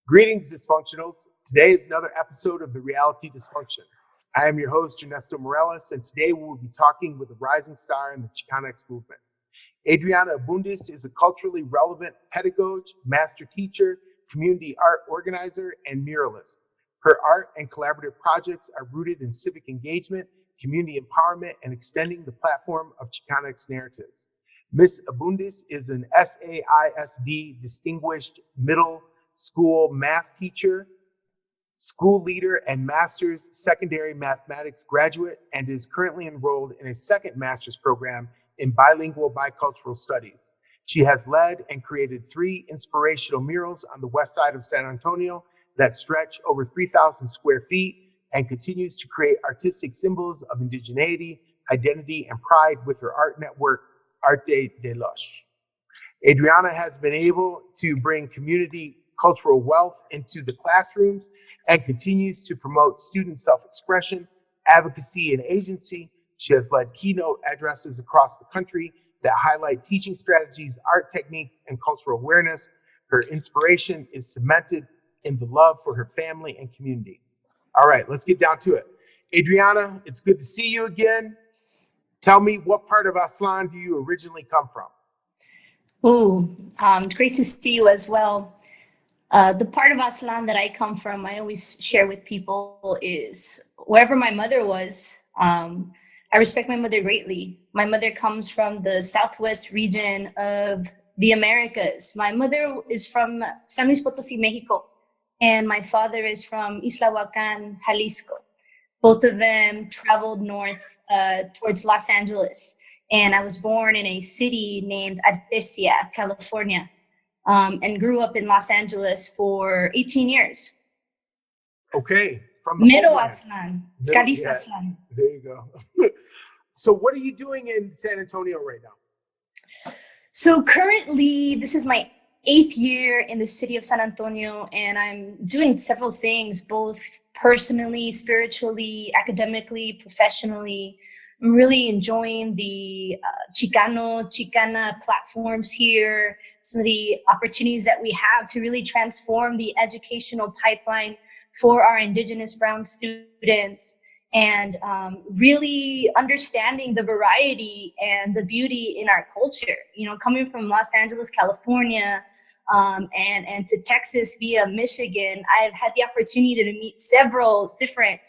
Greetings, Dysfunctionals. Today is another episode of The Reality Dysfunction. I am your host, Ernesto Morales, and today we will be talking with a rising star in the Xicanx movement. Adriana Abundis is a culturally relevant pedagogue, master teacher, community art organizer, and muralist. Her art and collaborative projects are rooted in civic engagement, community empowerment, and extending the platform of Xicanx narratives. Ms. Abundis is an SAISD Distinguished Middle School Math Teacher, school leader, and master's secondary mathematics graduate, and is currently enrolled in a second master's program in bilingual bicultural studies. She has led and created 3 inspirational murals on the west side of San Antonio that stretch over 3,000 square feet and continues to create artistic symbols of indigeneity, identity, and pride with her art network, Arte de Lush. Adriana has been able to bring community cultural wealth into the classrooms and continues to promote student self-expression, advocacy, and agency. She has led keynote addresses across the country that highlight teaching strategies, art techniques, and cultural awareness. Her inspiration is cemented in the love for her family and community. All right, let's get down to it. Adriana, it's good to see you again. Tell me, what part of Aslan do you originally come from? Great to see you as well. The part of Aslan that I come from, I always share with people, is wherever my mother was. I respect my mother greatly. My mother comes from the southwest region of the Americas. My mother is from San Luis Potosí, Mexico, and my father is from Islahuacan, Jalisco. Both of them traveled north towards Los Angeles, and I was born in a city named Artesia, California. And grew up in Los Angeles for 18 years. Okay, from the Middle Aslan, Calif Aslan. There you go. So what are you doing in San Antonio right now? So currently, this is my 8th year in the city of San Antonio, and I'm doing several things, both personally, spiritually, academically, professionally. I'm really enjoying the Chicana platforms here, some of the opportunities that we have to really transform the educational pipeline for our Indigenous Brown students, and really understanding the variety and the beauty in our culture. You know, coming from Los Angeles, California, and to Texas via Michigan, I've had the opportunity to meet several different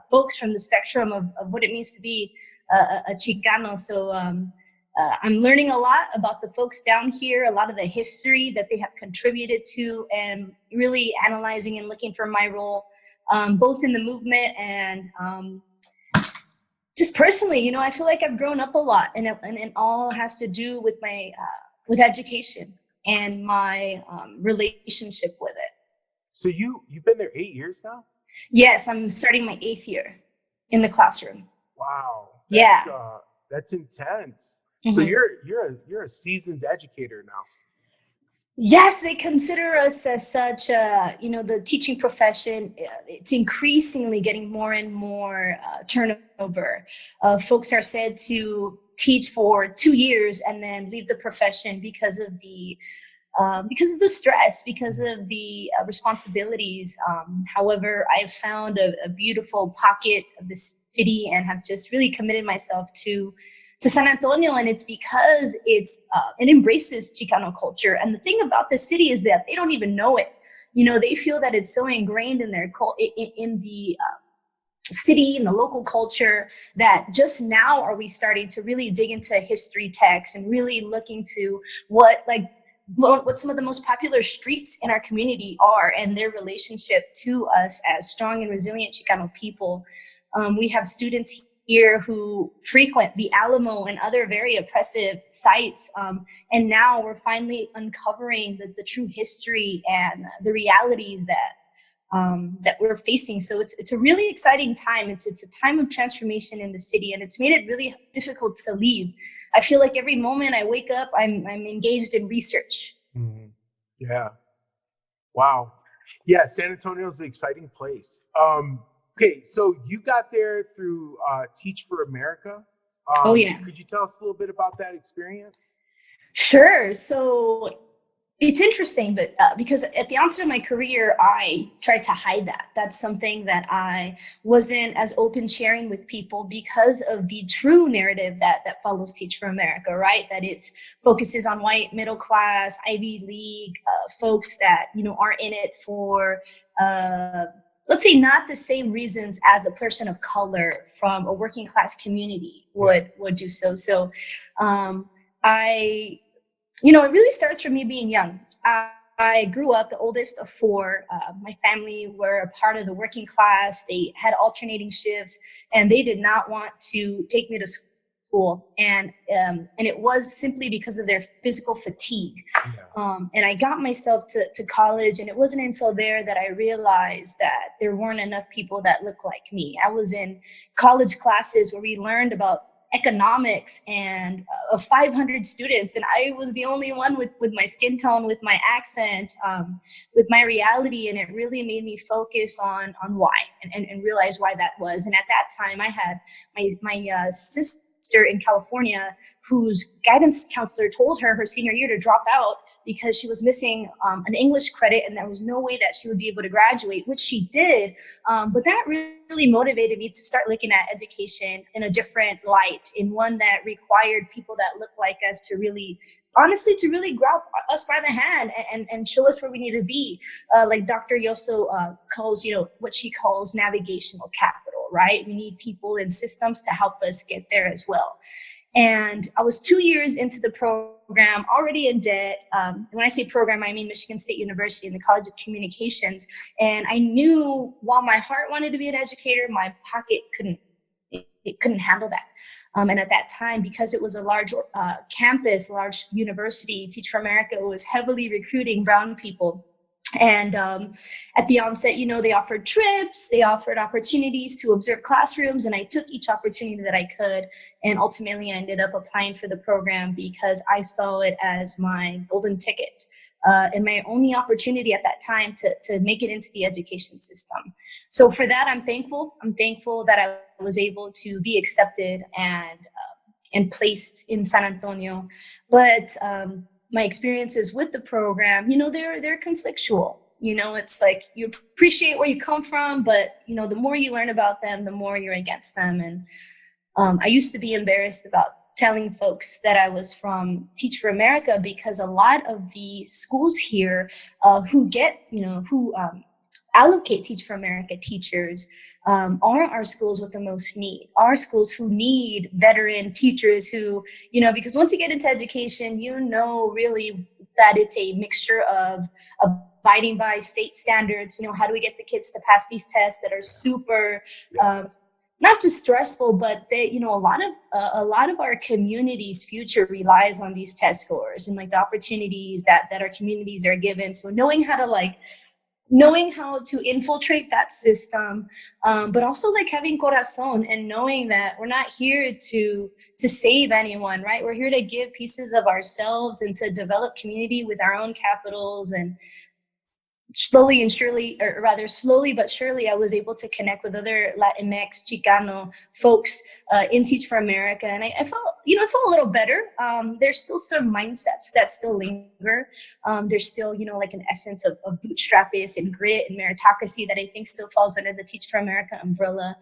folks from the spectrum of what it means to be a Chicano. So I'm learning a lot about the folks down here, a lot of the history that they have contributed to, and really analyzing and looking for my role, both in the movement and just personally. You know, I feel like I've grown up a lot, and it all has to do with my with education and my relationship with it. So you've been there 8 years now? Yes, I'm starting my 8th year in the classroom. Wow. That's intense. Mm-hmm. So you're a seasoned educator now. Yes, they consider us as such. The teaching profession, it's increasingly getting more and more turnover. Folks are said to teach for 2 years and then leave the profession because of the stress, because of the responsibilities. However, I've found a beautiful pocket of the city and have just really committed myself to San Antonio, and it's because it embraces Chicano culture. And the thing about the city is that they don't even know it. You know, they feel that it's so ingrained in their in the city, in the local culture, that just now are we starting to really dig into history texts and really looking to what some of the most popular streets in our community are and their relationship to us as strong and resilient Chicano people. We have students here who frequent the Alamo and other very oppressive sites. And now we're finally uncovering the true history and the realities that we're facing. So it's a really exciting time. It's a time of transformation in the city, and it's made it really difficult to leave. I feel like every moment I wake up, I'm engaged in research. Mm-hmm. Yeah. Wow. Yeah, San Antonio is an exciting place. Okay, so you got there through Teach for America. Oh, yeah. Could you tell us a little bit about that experience? Sure. So it's interesting, but because at the onset of my career, I tried to hide that. That's something that I wasn't as open sharing with people because of the true narrative that follows Teach for America, right? That it's focuses on white, middle class, Ivy League folks that, are in it for, let's say, not the same reasons as a person of color from a working class community would do so. So it really starts from me being young. I grew up the oldest of four. My family were a part of the working class. They had alternating shifts, and they did not want to take me to school. And it was simply because of their physical fatigue. And I got myself to college, and it wasn't until there that I realized that there weren't enough people that looked like me. I was in college classes where we learned about economics and of 500 students, and I was the only one with my skin tone, with my accent, with my reality, and it really made me focus on why and realize why that was. And at that time, I had my sister in California, whose guidance counselor told her senior year to drop out because she was missing an English credit, and there was no way that she would be able to graduate, which she did. But that really motivated me to start looking at education in a different light, in one that required people that look like us to really, honestly, to really grab us by the hand and show us where we need to be. Like Dr. Yoso calls, what she calls navigational capital. Right? We need people and systems to help us get there as well. And I was 2 years into the program, already in debt. When I say program, I mean Michigan State University in the College of Communications. And I knew while my heart wanted to be an educator, my pocket couldn't handle that. And at that time, because it was a large campus, large university, Teach for America was heavily recruiting brown people. And at the onset, they offered trips, they offered opportunities to observe classrooms, and I took each opportunity that I could. And ultimately, I ended up applying for the program because I saw it as my golden ticket and my only opportunity at that time to make it into the education system. So for that, I'm thankful. I'm thankful that I was able to be accepted and placed in San Antonio. But my experiences with the program, they're conflictual. It's like you appreciate where you come from, but the more you learn about them, the more you're against them. And I used to be embarrassed about telling folks that I was from Teach for America, because a lot of the schools here who allocate Teach for America teachers are our schools with the most need, our schools who need veteran teachers who, because once you get into education, really that it's a mixture of abiding by state standards. How do we get the kids to pass these tests that are super, not just stressful, but they, a lot of our community's future relies on these test scores and like the opportunities that our communities are given. So knowing how to infiltrate that system, but also like having corazon and knowing that we're not here to save anyone, right? We're here to give pieces of ourselves and to develop community with our own capitals. And slowly but surely, I was able to connect with other Latinx, Chicano folks in Teach for America. And I felt a little better. There's still some mindsets that still linger. There's still, like an essence of bootstrappist and grit and meritocracy that I think still falls under the Teach for America umbrella.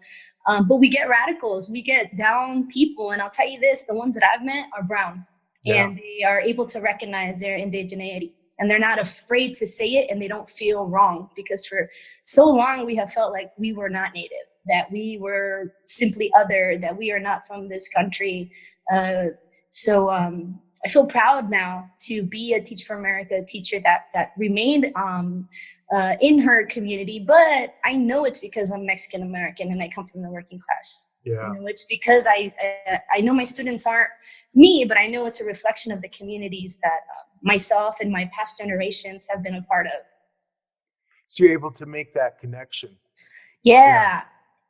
But we get radicals, we get down people. And I'll tell you this, the ones that I've met are brown. And they are able to recognize their indigeneity. And they're not afraid to say it, and they don't feel wrong, because for so long we have felt like we were not native, that we were simply other, that we are not from this country. So I feel proud now to be a Teach for America teacher that remained in her community, but I know it's because I'm Mexican American and I come from the working class. It's because I know my students aren't me, but I know it's a reflection of the communities that myself and my past generations have been a part of. So you're able to make that connection. Yeah.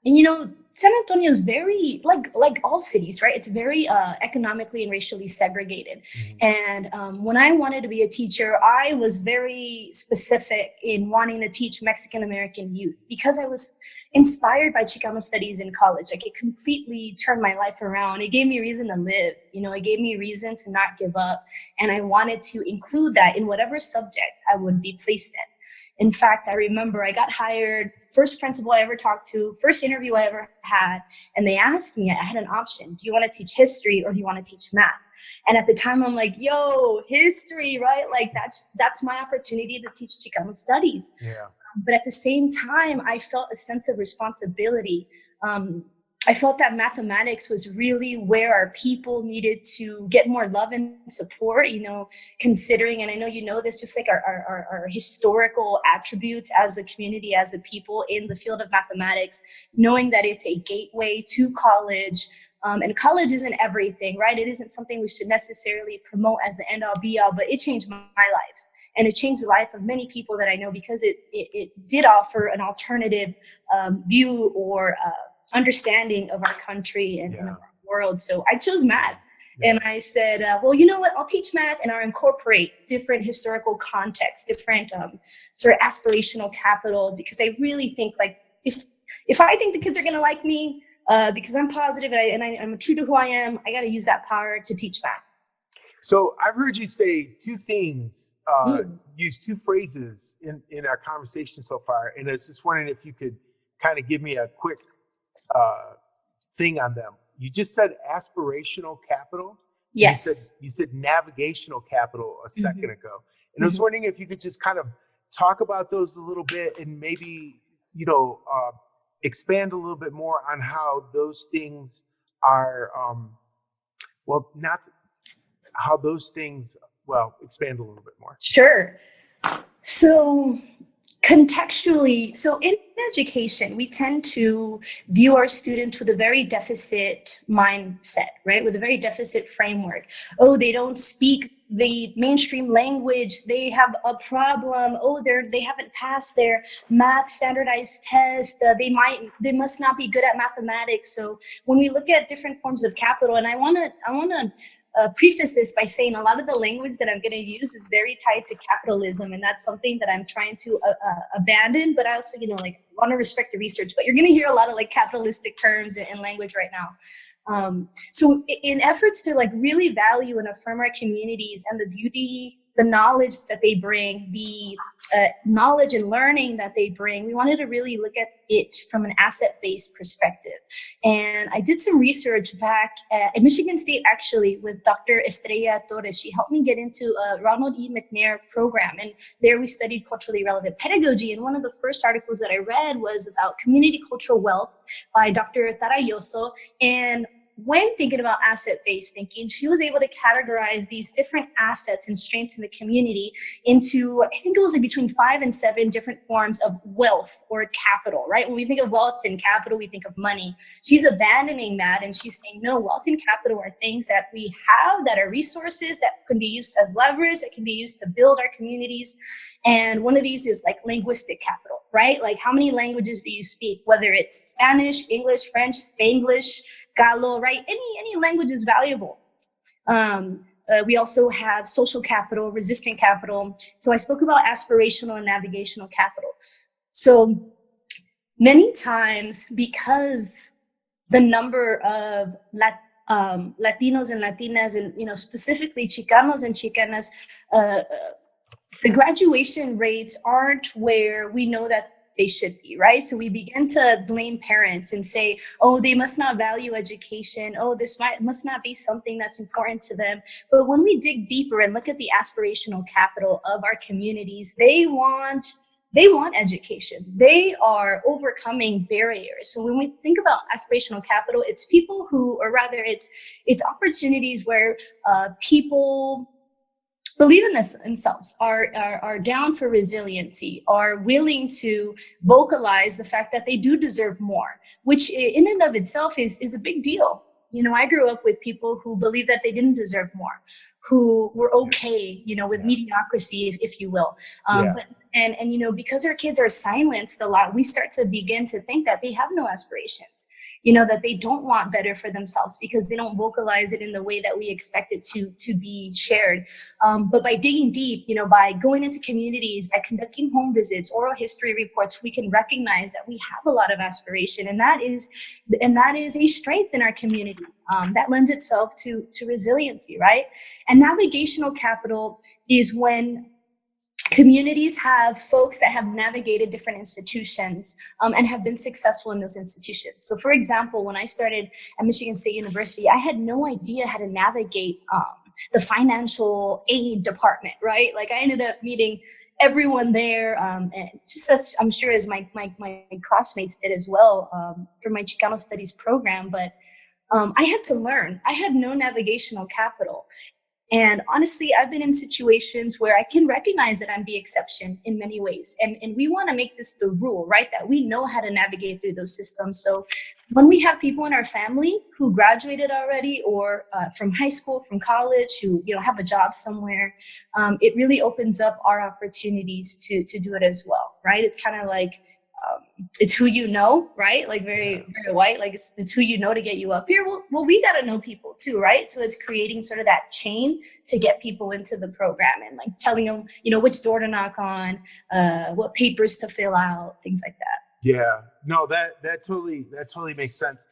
And San Antonio is very like all cities, right? It's very economically and racially segregated. And when I wanted to be a teacher, I was very specific in wanting to teach Mexican American youth because I was inspired by Chicano studies in college. Like, it completely turned my life around. It gave me a reason to live. It gave me a reason to not give up. And I wanted to include that in whatever subject I would be placed in. In fact, I remember I got hired, first principal I ever talked to, first interview I ever had, and they asked me, I had an option. Do you want to teach history or do you want to teach math? And at the time, I'm like, yo, history, right? Like, that's my opportunity to teach Chicano studies. Yeah. But at the same time, I felt a sense of responsibility. I felt that mathematics was really where our people needed to get more love and support, considering, and I know this, just like our historical attributes as a community, as a people in the field of mathematics, knowing that it's a gateway to college. And college isn't everything, right? It isn't something we should necessarily promote as the end all be all, but it changed my life. And it changed the life of many people that I know because it did offer an alternative view or understanding of our country and of our world. So I chose math. And I said, well, you know what? I'll teach math and I'll incorporate different historical contexts, different sort of aspirational capital, because I really think, like, if I think the kids are going to like me because I'm positive and I'm true to who I am, I got to use that power to teach math. So I've heard you say two things, use two phrases in our conversation so far. And I was just wondering if you could kind of give me a quick thing on them. You just said aspirational capital. Yes. You said navigational capital a second ago. And I was wondering if you could just kind of talk about those a little bit and maybe, expand a little bit more on how those things are, expand a little bit more. Sure. So contextually, in education, we tend to view our students with a very deficit mindset, right? With a very deficit framework. Oh, they don't speak the mainstream language, they have a problem. Oh, they haven't passed their math standardized test. They must not be good at mathematics. So when we look at different forms of capital, and I wanna preface this by saying a lot of the language that I'm going to use is very tied to capitalism, and that's something that I'm trying to abandon. But I also, want to respect the research. But you're going to hear a lot of capitalistic terms and language right now. So in efforts to really value and affirm our communities and the beauty, the knowledge that they bring, the knowledge and learning that they bring, we wanted to really look at it from an asset-based perspective. And I did some research back at Michigan State, actually, with Dr. Estrella Torres. She helped me get into a Ronald E. McNair program. And there we studied culturally relevant pedagogy. And one of the first articles that I read was about community cultural wealth by Dr. Tarayoso. And when thinking about asset-based thinking, she was able to categorize these different assets and strengths in the community into, I think it was between 5 and 7 different forms of wealth or capital, right? When we think of wealth and capital, we think of money. She's abandoning that, and she's saying, no, wealth and capital are things that we have, that are resources that can be used as leverage, that can be used to build our communities. And one of these is linguistic capital, right? How many languages do you speak? Whether it's Spanish, English, French, Spanglish, Galo, right? Any language is valuable. We also have social capital, resistant capital. So I spoke about aspirational and navigational capital. So many times, because the number of Latinos and Latinas, and specifically Chicanos and Chicanas, the graduation rates aren't where we know that they should be, right? So we begin to blame parents and say, oh, they must not value education. Oh, this must not be something that's important to them. But when we dig deeper and look at the aspirational capital of our communities, they want education. They are overcoming barriers. So when we think about aspirational capital, it's people who, or rather it's opportunities where people believe in themselves, are down for resiliency, are willing to vocalize the fact that they do deserve more, which in and of itself is a big deal. I grew up with people who believed that they didn't deserve more, who were okay, with mediocrity, if you will. Yeah. But because our kids are silenced a lot, we start to begin to think that they have no aspirations, that they don't want better for themselves because they don't vocalize it in the way that we expect it to be shared. But by digging deep, by going into communities, by conducting home visits, oral history reports, we can recognize that we have a lot of aspiration, and that is a strength in our community. That lends itself to resiliency, right? And navigational capital is when communities have folks that have navigated different institutions and have been successful in those institutions. So for example, when I started at Michigan State University, I had no idea how to navigate the financial aid department, right? Like I ended up meeting everyone there, and just as I'm sure as my classmates did as well for my Chicano Studies program. But I had to learn. I had no navigational capital. And honestly, I've been in situations where I can recognize that I'm the exception in many ways. And we want to make this the rule, right? That we know how to navigate through those systems. So when we have people in our family who graduated already or from high school, from college, who have a job somewhere, it really opens up our opportunities to do it as well, right? It's kind of like, it's who you know, right? Like very white, like it's who you know to get you up here. Well, we got to know people too, right? So it's creating sort of that chain to get people into the program and like telling them, which door to knock on, what papers to fill out, things like that. Yeah, no, that totally makes sense.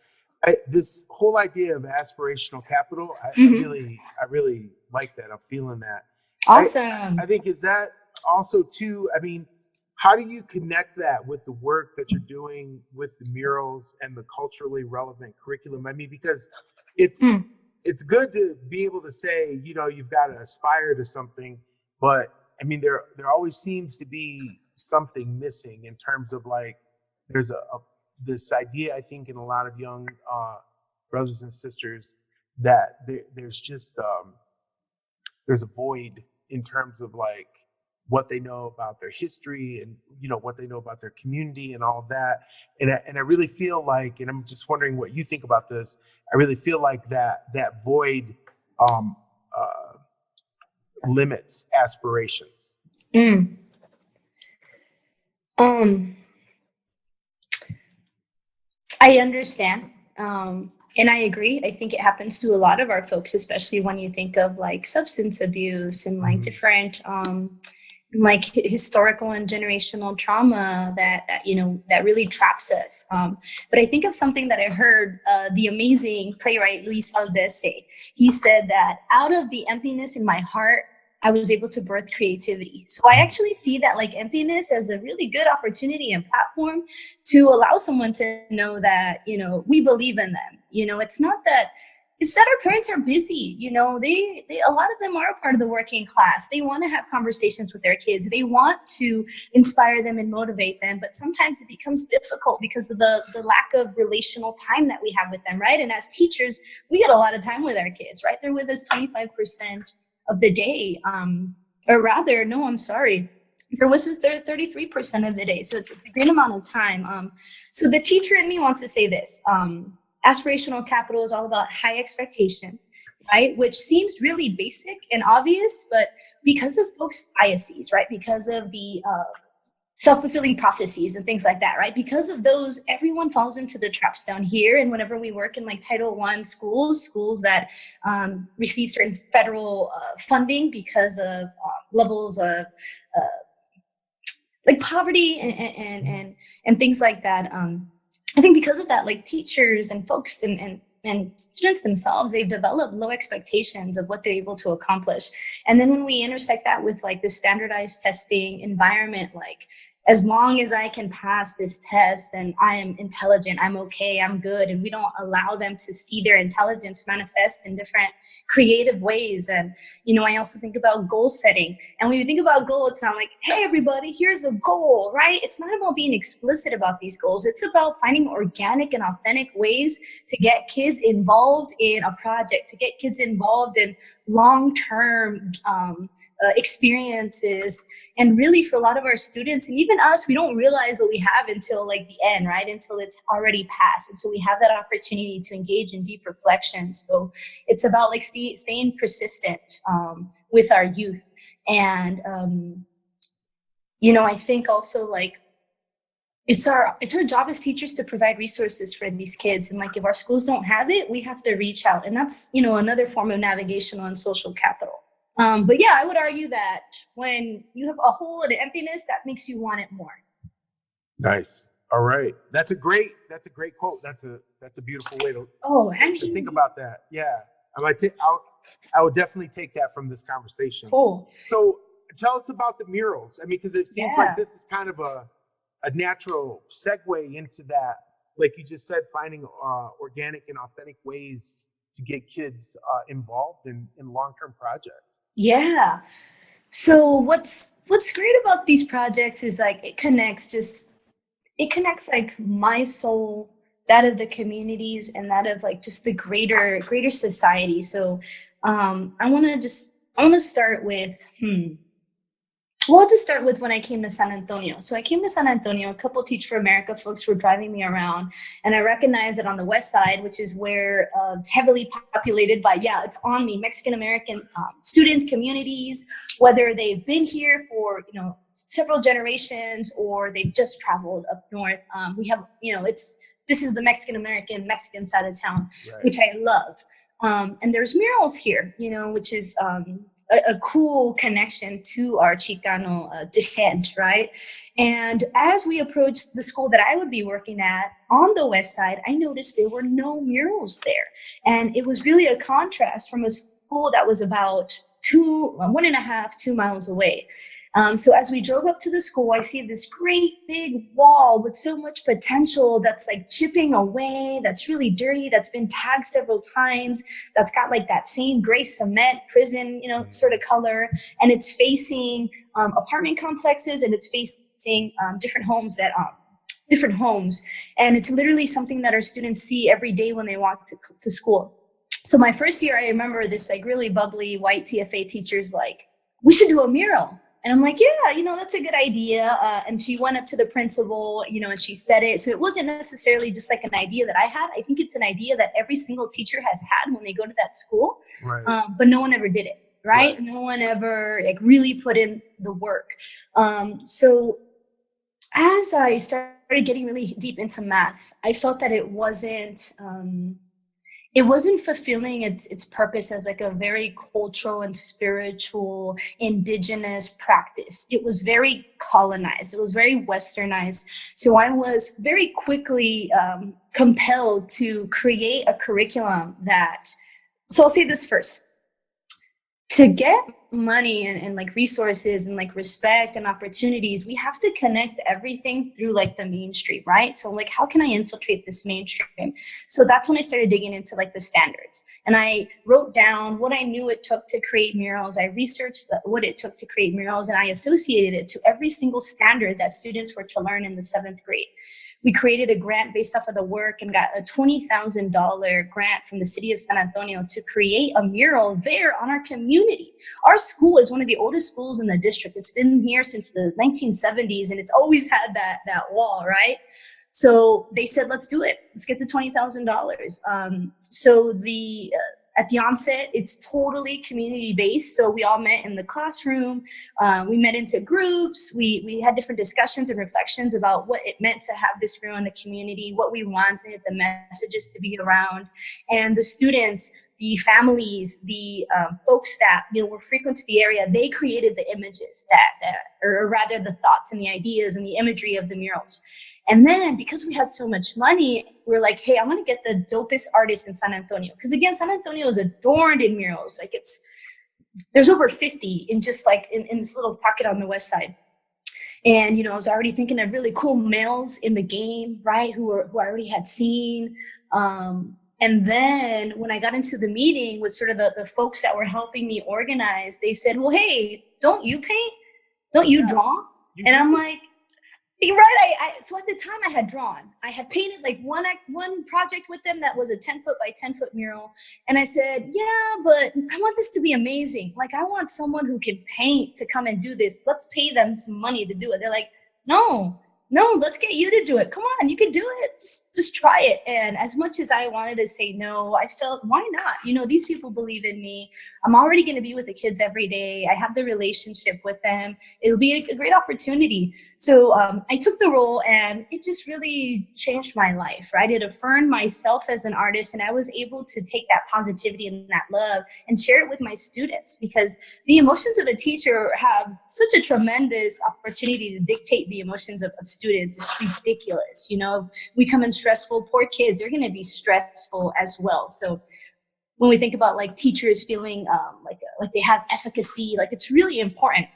This whole idea of aspirational capital, I really like that. I'm feeling that. Awesome. I think is that also too. I mean, how do you connect that with the work that you're doing with the murals and the culturally relevant curriculum? I mean, because it's good to be able to say, you've got to aspire to something, but I mean, there always seems to be something missing in terms of like, there's this idea, I think, in a lot of young brothers and sisters that there's just there's a void in terms of like what they know about their history and what they know about their community and all of that. And I really feel like, and I'm just wondering what you think about this. I really feel like that void limits aspirations. I understand. And I agree. I think it happens to a lot of our folks, especially when you think of like substance abuse and like different like historical and generational trauma that really traps us. But I think of something that I heard the amazing playwright Luis Valdez say. He said that out of the emptiness in my heart, I was able to birth creativity. So I actually see that like emptiness as a really good opportunity and platform to allow someone to know that, we believe in them. It's that our parents are busy. They a lot of them are a part of the working class. They want to have conversations with their kids. They want to inspire them and motivate them. But sometimes it becomes difficult because of the lack of relational time that we have with them, right? And as teachers, we get a lot of time with our kids, right? They're with us 25% of the day. Or rather, no, I'm sorry. There was 33% of the day. So it's a great amount of time. So the teacher in me wants to say this. Aspirational capital is all about high expectations, right? Which seems really basic and obvious, but because of folks' biases, right? Because of the self-fulfilling prophecies and things like that, right? Because of those, everyone falls into the traps down here. And whenever we work in like Title I schools that receive certain federal funding because of levels of like poverty and things like that, I think because of that, like teachers and folks and students themselves, they've developed low expectations of what they're able to accomplish. And then when we intersect that with like the standardized testing environment, like as long as I can pass this test, then I am intelligent, I'm okay, I'm good. And we don't allow them to see their intelligence manifest in different creative ways. And, I also think about goal setting. And when you think about goal, it's not like, hey, everybody, here's a goal, right? It's not about being explicit about these goals. It's about finding organic and authentic ways to get kids involved in a project, to get kids involved in long-term experiences. And really for a lot of our students and even even us, we don't realize what we have until like the end, right? Until it's already passed. And so we have that opportunity to engage in deep reflection. So it's about like staying persistent with our youth. And, I think also like, it's our job as teachers to provide resources for these kids. And like, if our schools don't have it, we have to reach out. And that's, another form of navigational and social capital. But yeah, I would argue that when you have a hole and an emptiness, that makes you want it more. Nice. All right. That's a great quote. That's a beautiful way to think about that. Yeah. I would definitely take that from this conversation. Cool. So tell us about the murals. I mean, because it seems like this is kind of a natural segue into that. Like you just said, finding organic and authentic ways to get kids involved in long-term projects. Yeah. So what's great about these projects is like it connects like my soul, that of the communities, and that of like just the greater society. So I want to start with Well, I'll just start with when I came to San Antonio. So I came to San Antonio, a couple Teach for America folks were driving me around, and I recognized that on the west side, which is where it's heavily populated by, it's on me, Mexican-American students, communities, whether they've been here for, several generations or they've just traveled up north. We have, this is the Mexican side of town, right, which I love. And there's murals here, which is a cool connection to our Chicano descent, right? And as we approached the school that I would be working at on the west side, I noticed there were no murals there. And it was really a contrast from a school that was about 1.5, 2 miles away. So as we drove up to the school, I see this great big wall with so much potential that's like chipping away, that's really dirty, that's been tagged several times, that's got like that same gray cement prison, sort of color. And it's facing apartment complexes, and it's facing different homes. And it's literally something that our students see every day when they walk to school. So my first year, I remember this like really bubbly white TFA teacher's like, we should do a mural. And I'm like, yeah, that's a good idea. And she went up to the principal, and she said it. So it wasn't necessarily just like an idea that I had. I think it's an idea that every single teacher has had when they go to that school. Right. But no one ever did it, right? No one ever like really put in the work. So as I started getting really deep into math, I felt that it wasn't fulfilling its purpose as like a very cultural and spiritual indigenous practice. It was very colonized. It was very westernized. So I was very quickly compelled to create a curriculum so I'll say this first. To get money and like resources and like respect and opportunities, we have to connect everything through like the mainstream, right? So like, how can I infiltrate this mainstream? So that's when I started digging into like the standards, and I wrote down what I knew it took to create murals. I researched what it took to create murals, and I associated it to every single standard that students were to learn in the 7th grade. We created a grant based off of the work and got a $20,000 grant from the city of San Antonio to create a mural there on our community. Our school is one of the oldest schools in the district. It's been here since the 1970s, and it's always had that wall, right? So they said, let's do it. Let's get the $20,000. So at the onset, it's totally community-based. So we all met in the classroom. We met into groups. We had different discussions and reflections about what it meant to have this mural in the community, what we wanted the messages to be around. And the students, the families, the folks that were frequent to the area, they created the images or rather the thoughts and the ideas and the imagery of the murals. And then because we had so much money, we're like, hey, I want to get the dopest artists in San Antonio. Because again, San Antonio is adorned in murals. Like there's over 50 in just like in this little pocket on the west side. And, I was already thinking of really cool males in the game, right? Who I already had seen. And then when I got into the meeting with sort of the folks that were helping me organize, they said, well, hey, don't you paint? Don't you draw? And I'm like, right. So at the time I had drawn. I had painted like one project with them that was a 10-foot by 10-foot mural. And I said, yeah, but I want this to be amazing. Like I want someone who can paint to come and do this. Let's pay them some money to do it. They're like, No, let's get you to do it. Come on, you can do it. Just try it. And as much as I wanted to say no, I felt, why not? These people believe in me. I'm already going to be with the kids every day. I have the relationship with them. It'll be a great opportunity. So I took the role, and it just really changed my life, right? It affirmed myself as an artist, and I was able to take that positivity and that love and share it with my students, because the emotions of a teacher have such a tremendous opportunity to dictate the emotions of students. It's ridiculous. We come in stressful, poor kids, they're going to be stressful as well. So when we think about like teachers feeling like they have efficacy, like it's really important.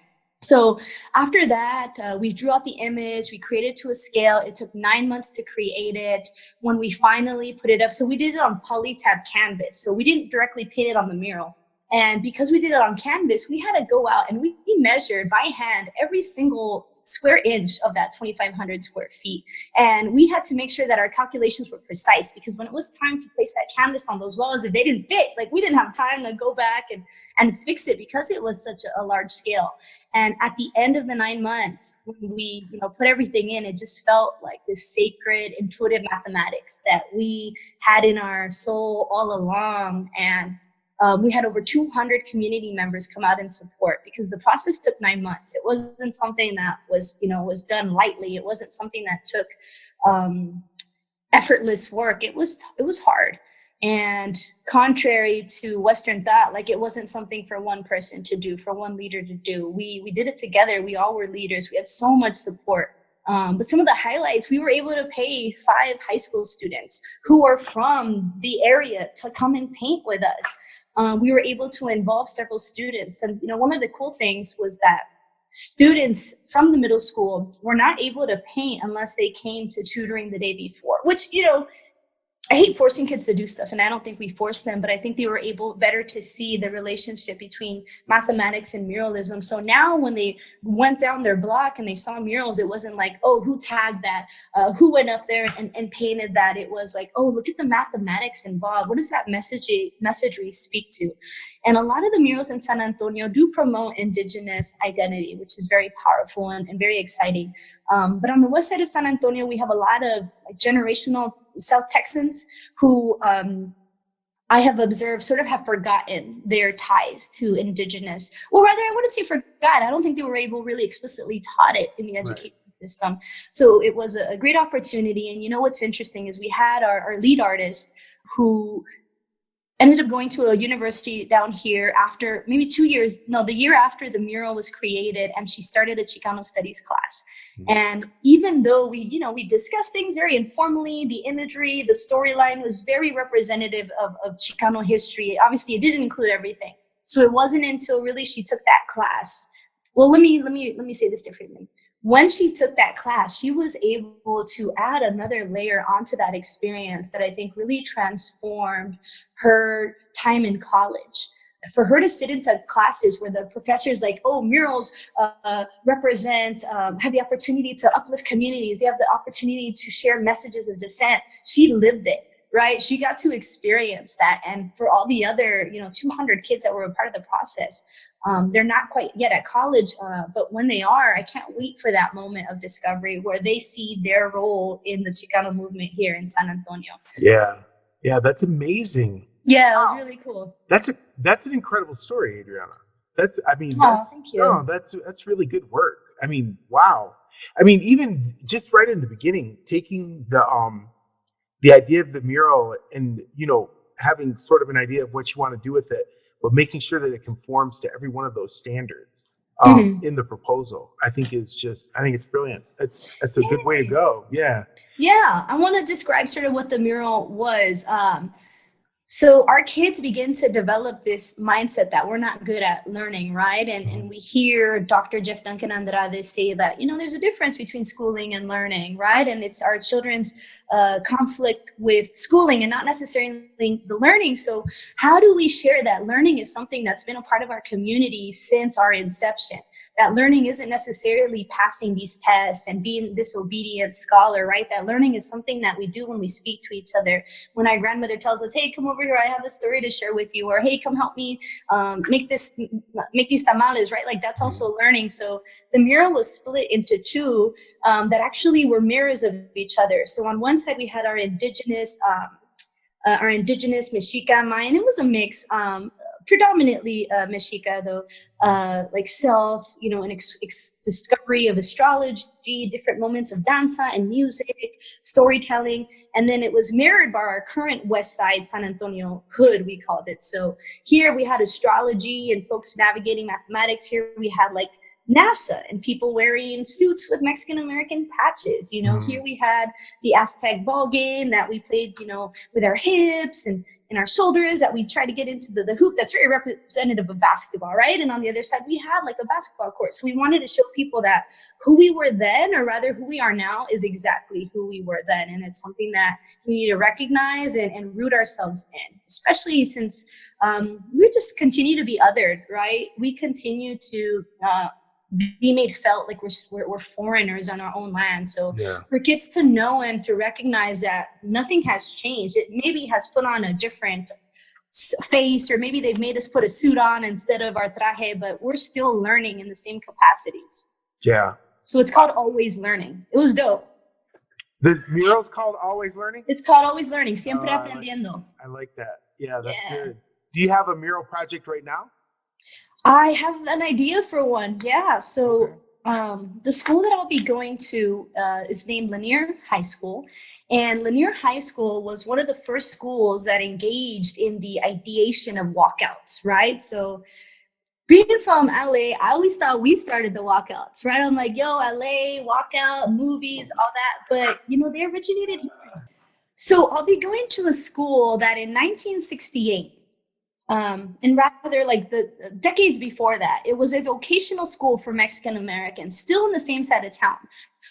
So after that, we drew out the image, we created to a scale. It took 9 months to create it. When we finally put it up, so we did it on polytab canvas. So we didn't directly paint it on the mural. And because we did it on canvas, we had to go out and we measured by hand every single square inch of that 2,500 square feet. And we had to make sure that our calculations were precise, because when it was time to place that canvas on those walls, if they didn't fit, like we didn't have time to go back and fix it, because it was such a large scale. And at the end of the 9 months, when we put everything in, it just felt like this sacred, intuitive mathematics that we had in our soul all along. And we had over 200 community members come out and support, because the process took 9 months. It wasn't something that was done lightly. It wasn't something that took effortless work. It was hard. And contrary to Western thought, like it wasn't something for one person to do, for one leader to do. We did it together. We all were leaders. We had so much support. But some of the highlights, we were able to pay 5 high school students who are from the area to come and paint with us. We were able to involve several students. And, one of the cool things was that students from the middle school were not able to paint unless they came to tutoring the day before, which, I hate forcing kids to do stuff, and I don't think we forced them, but I think they were able better to see the relationship between mathematics and muralism. So now when they went down their block and they saw murals, it wasn't like, oh, who tagged that? Who went up there and painted that? It was like, oh, look at the mathematics involved. What does that messagery speak to? And a lot of the murals in San Antonio do promote indigenous identity, which is very powerful and very exciting. But on the west side of San Antonio, we have a lot of generational South Texans who I have observed sort of have forgotten their ties to indigenous, or rather, I wouldn't say forgot. I don't think they were able really explicitly taught it in the education system. So it was a great opportunity. And what's interesting is we had our lead artist who ended up going to a university down here after maybe the year after the mural was created, and she started a Chicano studies class. And even though we discussed things very informally, the imagery, the storyline was very representative of Chicano history. Obviously, it didn't include everything. So it wasn't until really she took that class. Well, let me say this differently. When she took that class, she was able to add another layer onto that experience that I think really transformed her time in college. For her to sit into classes where the professor's like, oh, murals represent, have the opportunity to uplift communities. They have the opportunity to share messages of dissent. She lived it, right? She got to experience that. And for all the other, 200 kids that were a part of the process, they're not quite yet at college, but when they are, I can't wait for that moment of discovery where they see their role in the Chicano movement here in San Antonio. Yeah, that's amazing. Yeah, it was really cool. That's an incredible story, Adriana. Thank you. No, that's really good work. I mean, wow. I mean, even just right in the beginning, taking the idea of the mural and having sort of an idea of what you want to do with it, but making sure that it conforms to every one of those standards in the proposal, I think it's brilliant. It's a good way to go. Yeah. Yeah. I want to describe sort of what the mural was. So our kids begin to develop this mindset that we're not good at learning, right? And we hear Dr. Jeff Duncan Andrade say that, there's a difference between schooling and learning, right? And it's our children's conflict with schooling and not necessarily the learning. So how do we share that learning is something that's been a part of our community since our inception? That learning isn't necessarily passing these tests and being this obedient scholar, right? That learning is something that we do when we speak to each other. When our grandmother tells us, hey, come over over here, I have a story to share with you, or hey, come help me make these tamales, right? Like that's also learning. So the mural was split into two that actually were mirrors of each other. So on one side we had our indigenous Mexica Mayan. It was a mix, predominantly Mexica though, like self, and discovery of astrology, different moments of danza and music, storytelling. And then it was mirrored by our current West Side San Antonio hood, we called it. So here we had astrology and folks navigating mathematics. Here we had like NASA and people wearing suits with Mexican American patches. Here we had the Aztec ball game that we played, with our hips and our shoulders, that we tried to get into the hoop that's very representative of basketball, right? And on the other side, we had like a basketball court. So we wanted to show people that who we were then, or rather who we are now, is exactly who we were then. And it's something that we need to recognize and root ourselves in, especially since we just continue to be othered, right? We continue to be made felt like we're foreigners on our own land. So for kids to know and to recognize that nothing has changed, it maybe has put on a different face, or maybe they've made us put a suit on instead of our traje, but we're still learning in the same capacities. Yeah. So it's called Always Learning. It was dope. The mural's called Always Learning? It's called Always Learning. Siempre aprendiendo. I like that. Yeah, that's good. Do you have a mural project right now? I have an idea for one. Yeah. So the school that I'll be going to is named Lanier High School. And Lanier High School was one of the first schools that engaged in the ideation of walkouts, right? So being from LA, I always thought we started the walkouts, right? I'm like, yo, LA, walkout, movies, all that. But, they originated here. So I'll be going to a school that in 1968, and rather like the decades before that, it was a vocational school for Mexican Americans, still in the same side of town,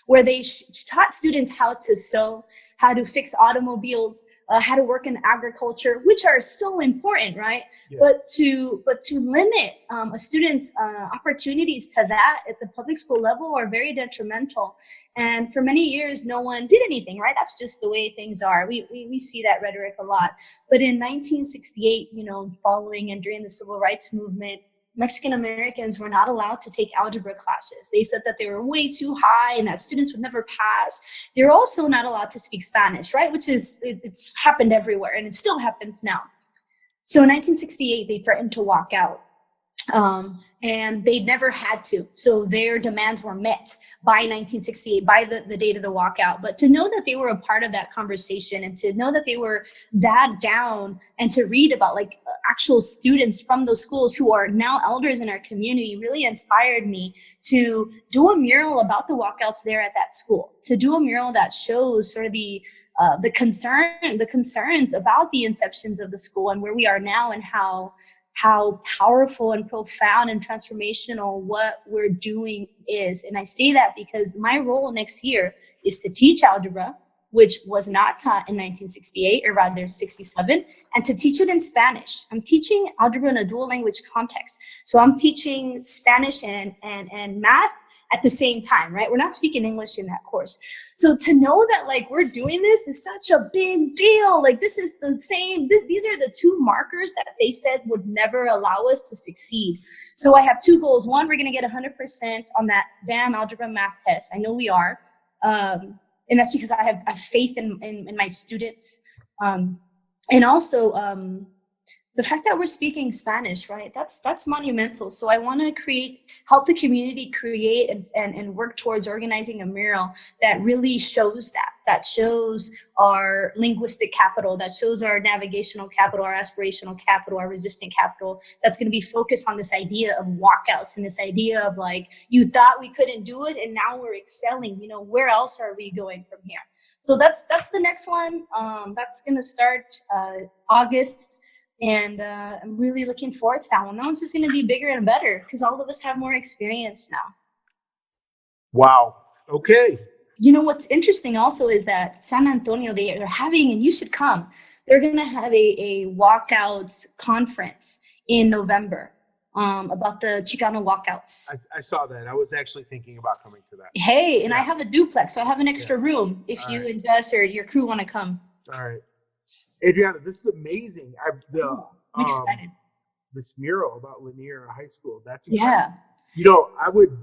where they taught students how to sew, how to fix automobiles, how to work in agriculture, which are so important, right? Yeah. But to limit a student's opportunities to that at the public school level are very detrimental. And for many years, no one did anything, right? That's just the way things are. We see that rhetoric a lot. But in 1968, following and during the civil rights movement, Mexican Americans were not allowed to take algebra classes. They said that they were way too high and that students would never pass. They're also not allowed to speak Spanish, right? Which is, it's happened everywhere, and it still happens now. So in 1968, they threatened to walk out. And they never had to. So their demands were met by 1968, by the date of the walkout. But to know that they were a part of that conversation, and to know that they were that down, and to read about like actual students from those schools who are now elders in our community, really inspired me to do a mural about the walkouts there at that school, to do a mural that shows sort of the concerns about the inceptions of the school and where we are now, and how powerful and profound and transformational what we're doing is. And I say that because my role next year is to teach algebra, which was not taught in 1968, or rather 67, and to teach it in Spanish. I'm teaching algebra in a dual language context. So I'm teaching Spanish and math at the same time, right? We're not speaking English in that course. So to know that like we're doing this is such a big deal. Like this is the same, these are the two markers that they said would never allow us to succeed. So I have two goals. One, we're gonna get 100% on that damn algebra math test. I know we are. And that's because I have faith in my students. And also the fact that we're speaking Spanish, right? That's monumental. So I want to help the community create and work towards organizing a mural that really shows that shows our linguistic capital, that shows our navigational capital, our aspirational capital, our resistant capital. That's going to be focused on this idea of walkouts and this idea of like, you thought we couldn't do it and now we're excelling. Where else are we going from here? So that's the next one. That's going to start August. And I'm really looking forward to that one. That one's just going to be bigger and better because all of us have more experience now. Wow. Okay. What's interesting also is that San Antonio, they're having, and you should come, they're going to have a walkouts conference in November about the Chicano walkouts. I saw that. I was actually thinking about coming to that. Hey, and I have a duplex, so I have an extra room if you and Jess or your crew want to come. All right. Adriana, this is amazing. Cool. I'm excited. This mural about Lanier High School, that's incredible. Yeah. You know, I would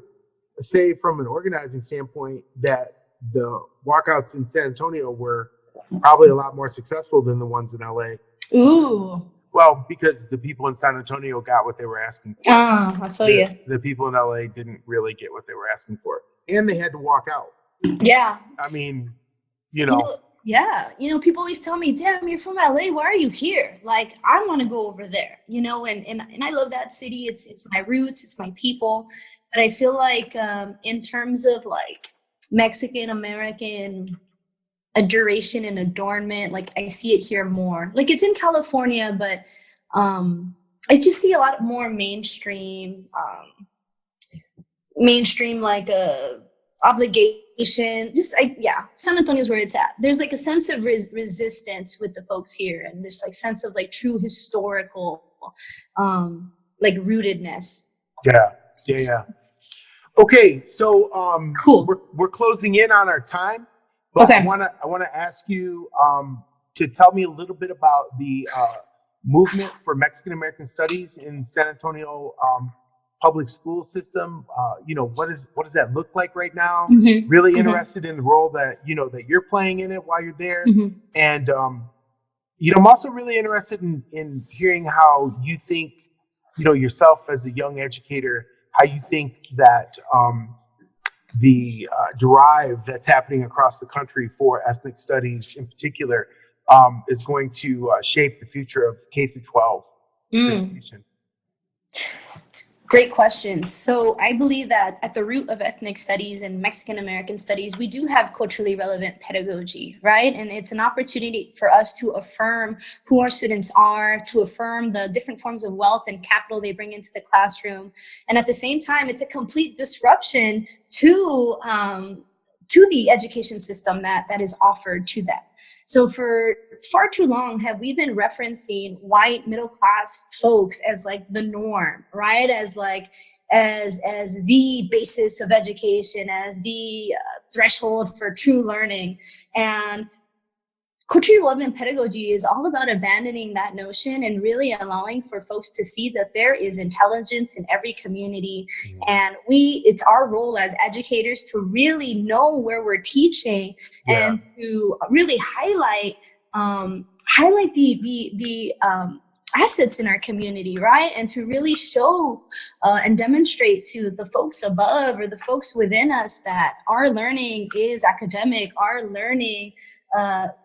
say from an organizing standpoint that the walkouts in San Antonio were probably a lot more successful than the ones in LA. Ooh. Well, because the people in San Antonio got what they were asking for. I feel you. The people in LA didn't really get what they were asking for. And they had to walk out. Yeah. I mean, you know. Yeah. You know, people always tell me, damn, you're from LA. Why are you here? Like, I want to go over there, you know, and I love that city. It's my roots. It's my people. But I feel like in terms of like Mexican American adoration and adornment, like I see it here more. Like it's in California, but I just see a lot more mainstream like obligation. San Antonio is where it's at. There's like a sense of resistance with the folks here, and this like sense of like true historical like rootedness. Yeah. Okay, so cool. We're closing in on our time, but okay. I wanna ask you to tell me a little bit about the movement for Mexican American Studies in San Antonio public school system. You know, what does that look like right now? Mm-hmm. Really interested in the role that you're playing in it while you're there, and you know, I'm also really interested in hearing how you think, you know, yourself as a young educator, how you think that the drive that's happening across the country for ethnic studies in particular is going to shape the future of K through 12 education. Great questions. So I believe that at the root of ethnic studies and Mexican American studies, we do have culturally relevant pedagogy, right? And it's an opportunity for us to affirm who our students are, to affirm the different forms of wealth and capital they bring into the classroom. And at the same time, it's a complete disruption to the education system that is offered to them. So for far too long have we been referencing white middle class folks as like the norm, right? As the basis of education, as the threshold for true learning. And culturally relevant pedagogy is all about abandoning that notion and really allowing for folks to see that there is intelligence in every community. And it's our role as educators to really know where we're teaching and to really highlight the assets in our community, right? And to really show and demonstrate to the folks above or the folks within us that our learning is academic, our learning our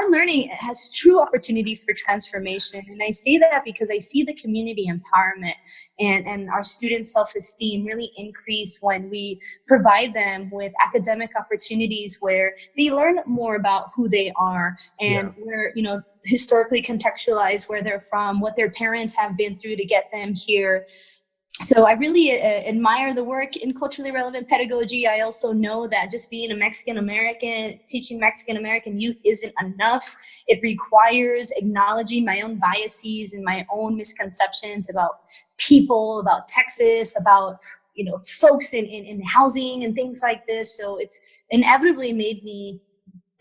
learning has true opportunity for transformation. And I say that because I see the community empowerment and our student self-esteem really increase when we provide them with academic opportunities where they learn more about who they are and where, you know, historically contextualize where they're from, what their parents have been through to get them here. So I really admire the work in culturally relevant pedagogy. I also know that just being a Mexican American, teaching Mexican American youth isn't enough. It requires acknowledging my own biases and my own misconceptions about people, about Texas, about, you know, folks in housing and things like this. So it's inevitably made me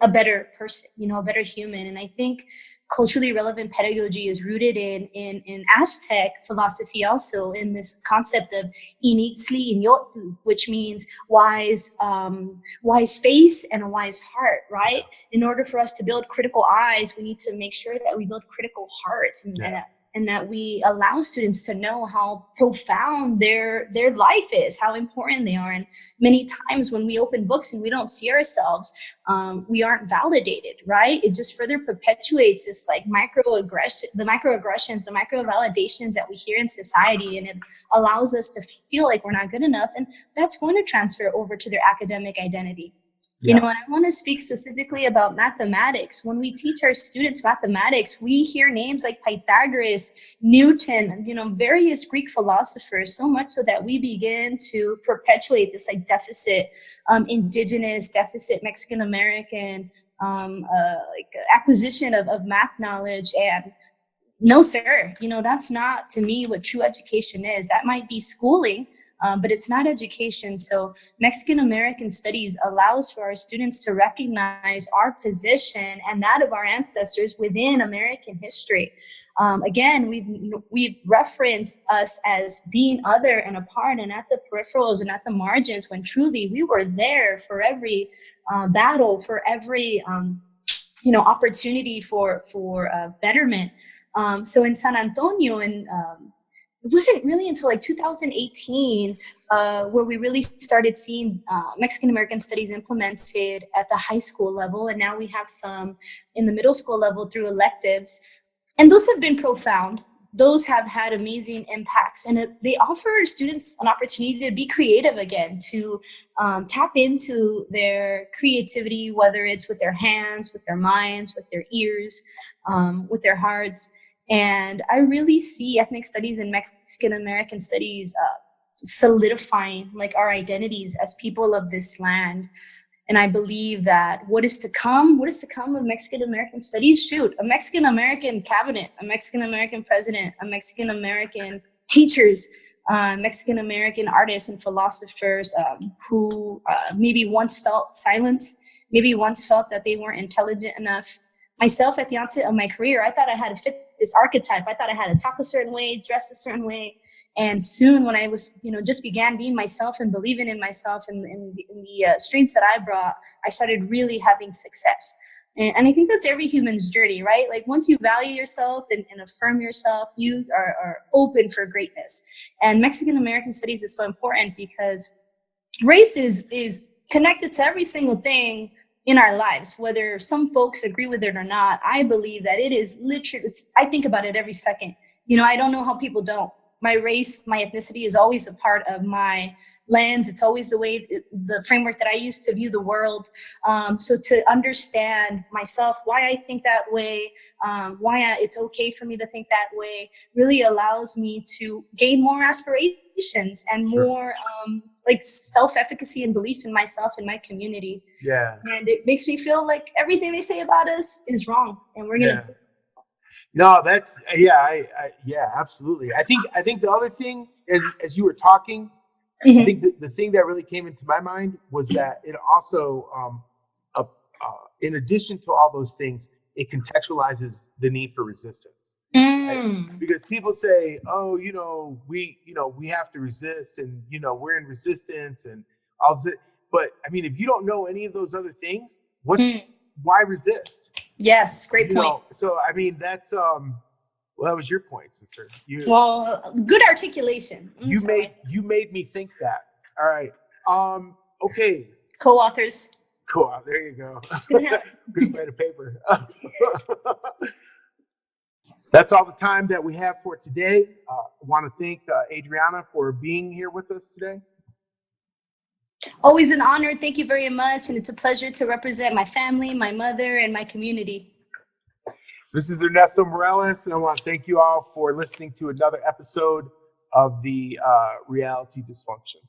a better person, you know, a better human. And I think culturally relevant pedagogy is rooted in Aztec philosophy, also in this concept of initzli inyotl, which means wise face and a wise heart, right? In order for us to build critical eyes, we need to make sure that we build critical hearts and that we allow students to know how profound their life is, how important they are. And many times when we open books and we don't see ourselves, we aren't validated, right? It just further perpetuates this like microaggressions, the microvalidations that we hear in society, and it allows us to feel like we're not good enough, and that's going to transfer over to their academic identity. You know, and I want to speak specifically about mathematics. When we teach our students mathematics, we hear names like Pythagoras, Newton, you know, various Greek philosophers, so much so that we begin to perpetuate this like deficit, indigenous, deficit Mexican American, like acquisition of math knowledge. And no, sir, you know, that's not to me what true education is. That might be schooling, but it's not education. So Mexican American Studies allows for our students to recognize our position and that of our ancestors within American history. Again, we've referenced us as being other and apart and at the peripherals and at the margins, when truly we were there for every battle, for every opportunity for betterment. So in San Antonio, and it wasn't really until like 2018 where we really started seeing Mexican American Studies implemented at the high school level, and now we have some in the middle school level through electives. And those have been profound. Those have had amazing impacts, and they offer students an opportunity to be creative again, to tap into their creativity, whether it's with their hands, with their minds, with their ears, with their hearts. And I really see ethnic studies and Mexican American Studies solidifying like our identities as people of this land. And I believe that what is to come of Mexican American Studies? Shoot, a Mexican American cabinet, a Mexican American president, a Mexican American teachers, Mexican American artists and philosophers who maybe once felt silenced, maybe once felt that they weren't intelligent enough. Myself, at the onset of my career, I thought I had to fit this archetype. I thought I had to talk a certain way, dress a certain way. And soon when I was, just began being myself and believing in myself and in the strengths that I brought, I started really having success. And I think that's every human's journey, right? Like once you value yourself and affirm yourself, you are open for greatness. And Mexican American Studies is so important because race is connected to every single thing in our lives, whether some folks agree with it or not. I believe that it is literally, I think about it every second. I don't know how people don't. My race, my ethnicity is always a part of my lens. It's always the framework that I use to view the world. So to understand myself, why I think that way, it's okay for me to think that way, really allows me to gain more aspirations and more like self-efficacy and belief in myself and my community. Yeah. And it makes me feel like everything they say about us is wrong, and we're gonna. No, that's yeah, absolutely. I think the other thing is, as you were talking, I think the thing that really came into my mind was that it also, in addition to all those things, it contextualizes the need for resistance. Right? Because people say, oh, we have to resist, and we're in resistance and all this. But I mean, if you don't know any of those other things, why resist? Yes, great point. So I mean, that's well, that was your point, sister. Good articulation. You made me think that. All right. Okay. Co-authors. Cool. There you go. Good way to paper. That's all the time that we have for today. I want to thank Adriana for being here with us today. Always an honor. Thank you very much. And it's a pleasure to represent my family, my mother, and my community. This is Ernesto Morales, and I want to thank you all for listening to another episode of the Reality Dysfunction.